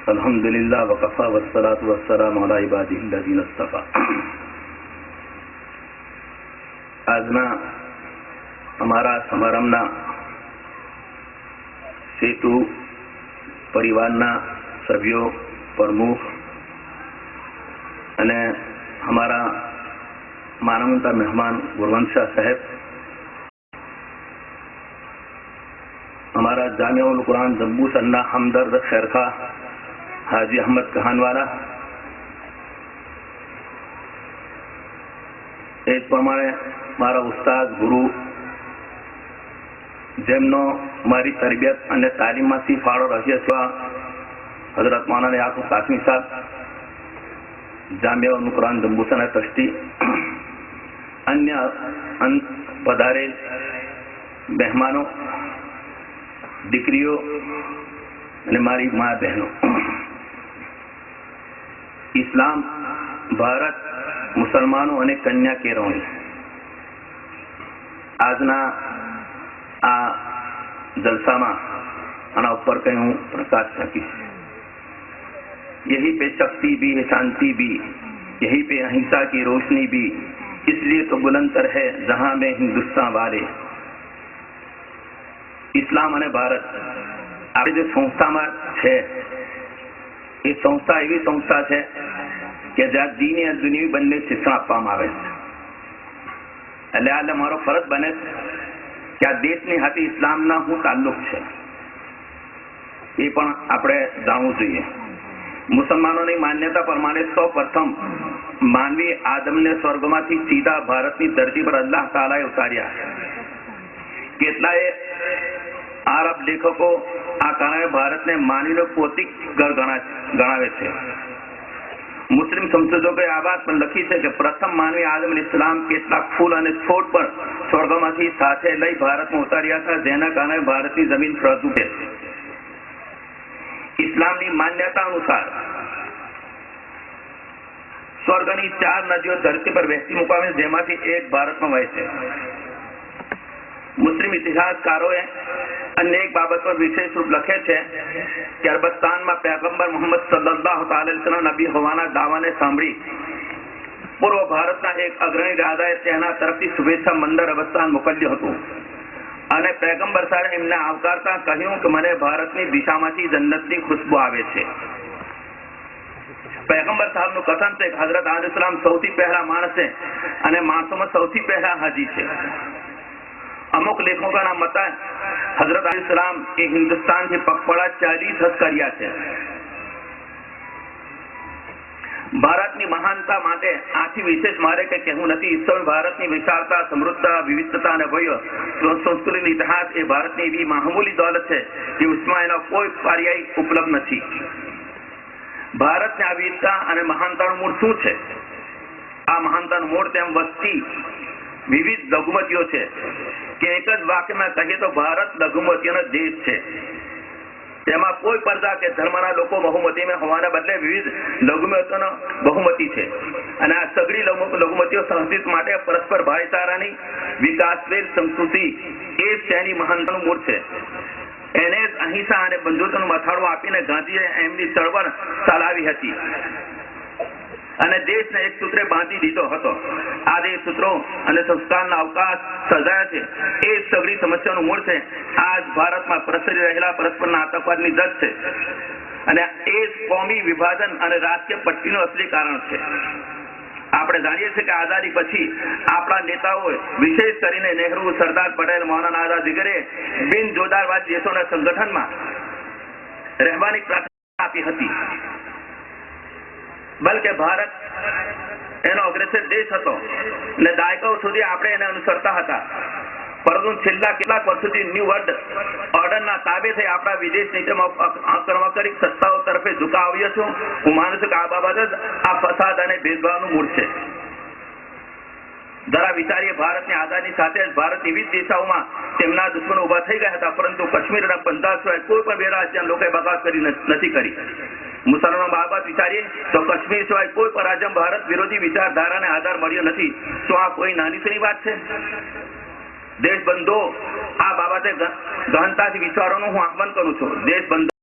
अल्हम्दुलिल्लाह वकफ़ा वस्सलातु वस्सलामु अला इबादिहिल्लज़ीना इस्तफ़ा। આજના અમારા સમારંભના સેતુ પરિવારના સભ્યો, પ્રમુખ અને हमारा मानवता मेहमान गुरवंत शाह साहब, हमारा जामिया उल कुरान जम्मू सन्ना हमदर्द खैरखा हाजी अहमद कहानवाला, એ પ્રમાણે મારા ઉસ્તાદ ગુરુ જેમનો મારી તરબિયત અને તાલીમમાંથી ફાળો રહ્યો છે હઝરત મૌલાના યાકૂબ કાસમી સાહેબ, જામિયા ઉલ કુરાન જંબુસરના ટ્રસ્ટી, અન્ય પધારેલ મહેમાનો, દીકરીઓ અને મારી મા બહેનો, ઇસ્લામ, ભારત, મુસલમાનો અને કન્યા કેળવણી, આજના આ જલસામાં આના ઉપર કઈ હું પ્રકાશ નાખીશ। यही पे शक्ति भी है, शांति भी, यही पे अहिंसा की रोशनी भी, इसलिए तो बुलंदतर है जहां में हिंदुस्तान वाले। इस्लाम અને ભારત આપણે જે સંસ્થામાં છે એ સંસ્થા એવી સંસ્થા છે કે જ્યાં દીની અને દુનિયાવી બંને શિક્ષણ આપવામાં આવે છે। એટલે આ મારો ફરજ બને કે આ દેશની હાથે ઇસ્લામના શું તાલ્લુક છે એ પણ આપણે જાણવું જોઈએ। મુસલમાનોની માન્યતા પ્રમાણે સૌ પ્રથમ માનવી આદમને સ્વર્ગમાંથી સીધા ભારતની ધરતી પર અલ્લાહ તાલાએ ઉતાર્યા। કેટલાય આરબ લેખકો આ કારણે ભારતને માનવીનો પૌતિક ઘર ગણાવે છે। મુસ્લિમ સંશોધકોએ આ વાત પણ લખી છે કે પ્રથમ માનવી આદમ અલૈહિસ્સલામ કેટલાક ફૂલ અને છોડ પણ સ્વર્ગમાંથી સાથે લઈ ભારતમાં ઉતાર્યા હતા, જેના કારણે ભારતની જમીન ફળદ્રુપ છે। इस्लामनी मान्यता अनुसार स्वर्गनी 4 नदियों धरती पर वहती मुकामे, जेमांथी एक भारत में वहे छे। मुस्लिम इतिहासकारोए अनेक बाबत पर विशेष रूप लखे छे कि अरबस्तान में पैगंबर मोहम्मद सल्लल्लाहु अलैहि वसल्लम नबी होवाना दावाने सांभळी पूर्व भारतना एक अग्रणी राजाए तेना तरफथी शुभेच्छा मंदर अरबस्तान मोकल्युं हतुं અને पैगंबर साहेब એમને આવકારતા કહ્યું કે મને ભારતની દિશામાંથી જન્નતની ખુશ્બુ આવે છે। पैगंबर સાહેબનું કથન છે કે હઝરત આદમ સૌથી પહેલા માણસ છે અને માણસોમાં સૌથી પહેલા હાજી છે। અમુક લેખકોના મતે હઝરત આદમ એ હિન્દુસ્તાનથી પગપાળા 40 હજ કર્યા છે। ભારતની મહાનતા માટે આથી વિશેષ મારે કંઈ કહેવું નથી। ઈશ્વર ભારતની વિશાળતા, સમૃદ્ધતા, વિવિધતા અને ભવ્ય સંસ્કૃતિનો ઇતિહાસ એ ભારતની એવી મામૂલી દોલત છે જે વિશ્વમાં એનો કોઈ પર્યાય ઉપલબ્ધ નથી। ભારતની આ વિવિધતા અને મહાનતાનું મૂળ શું છે? આ મહાનતાનું મૂળ તેમ વસ્તી વિવિધ લઘુમતીઓ છે કે એક જ વાક્યમાં કહીએ તો ભારત લઘુમતીઓનો દેશ છે। તેમાં કોઈ પ્રજા કે ધર્મના લોકો બહુમતીમાં હોવાના બદલે વિવિધ લઘુમતીઓનો બહુમતી છે અને આ સગળી લઘુમતીઓ સંસ્કૃતિ માટે પરસ્પર ભાઈચારાની વિકાસશીલ સંસ્કૃતિ એ જ તેની મહાનતાનું મૂળ છે। એને જ અહિંસા અને બંધુત્વનું મથાળું આપીને ગાંધીએ એમની ચળવળ ચલાવી હતી અને દેશને એક સૂત્રે બાંધી દીધો હતો। આ જે સૂત્રો અને સંસ્કારના અવકાશ સર્જાયા છે એ સગળી સમસ્યાનું મૂળ છે। આજ ભારતમાં પ્રસરી રહેલા પરસ્પરના આતંકવાદની જડ છે અને એ કોમી વિભાજન અને રાજકીય પટ્ટીનું અસલી કારણ છે। આપણે જાણીએ છીએ કે આઝાદી પછી આપણા નેતાઓએ વિશેષ કરીને નહેરુ, સરદાર પટેલ, મૌલાના આઝાદ વગેરે બિન જોડાણવાદ દેશોના સંગઠનમાં રહેવાની પ્રાર્થના આપી હતી। बल्कि भारत एनो अग्रेसर देश હતો અને દાયકાઓ સુધી આપણે એને અનુસરતા હતા, પરંતુ છેલ્લા કેટલાક વર્ષોથી ન્યૂ વર્લ્ડ ઓર્ડરના તાબે થઈ આપણા વિદેશ નીતિમાં આક્રમણકારી સત્તાઓ તરફે ઝુકાવ આવ્યો છે। હું માનું છું કે આ બાબત જ આ ફસાદ અને ભેદભાવનું મૂળ છે। જરા વિચારીએ, ભારતની આઝાદી સાથે જ ભારત વિવિધ દિશાઓમાં તેમના દુશ્મનો ઉભા થઈ ગયા હતા, પરંતુ કાશ્મીર અને પંજાબ સિવાય કોઈ પણ બે રાજ્યના લોકોએ બગાવત નથી કરી। મુસલમાનો બાબત વિચારીએ તો કાશ્મીર સિવાય કોઈ પણ રાજ્ય ભારત વિરોધી વિચારધારાને આધાર મળ્યો નથી। શું આ કોઈ નાની સૂની વાત છે? દેશબંધો, આ બાબતે ગહનતાથી વિચારવાનું હું આહ્વાન કરું છું। દેશબંધો